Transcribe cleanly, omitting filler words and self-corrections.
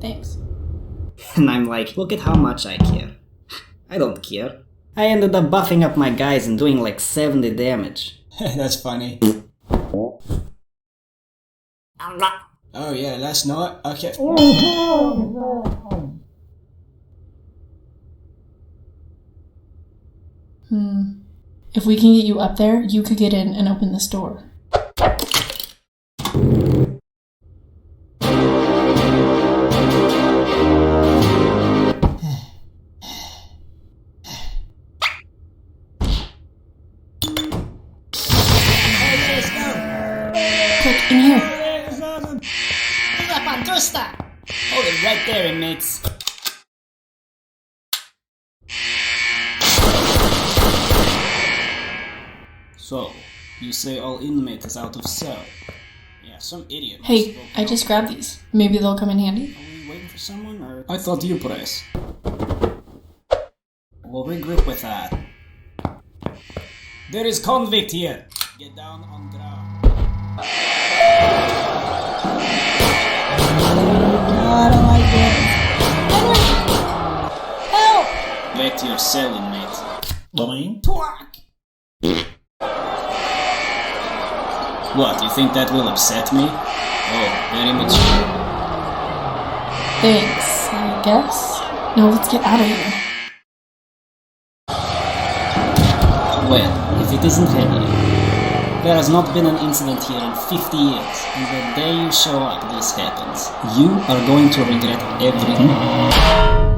Thanks. And I'm like, look at how much I care. I don't care. I ended up buffing up my guys and doing like 70 damage. That's funny. Oh yeah, last night? Okay. If we can get you up there, you could get in and open this door. Quick, in here. Hold it right there, inmates. So, you say all inmates out of cell? Yeah, some idiot. Hey, I just grabbed these. Maybe they'll come in handy. Are we waiting for someone, or...? I thought you press. We'll regroup with that. There is convict here! Get down on ground. I don't like this. Help! Back to your cell, inmate. Boing. What, you think that will upset me? Oh, very much. Thanks, I guess. Now let's get out of here. Well, if it isn't heavy. There has not been an incident here in 50 years, and the day you show up this happens. You are going to regret everything.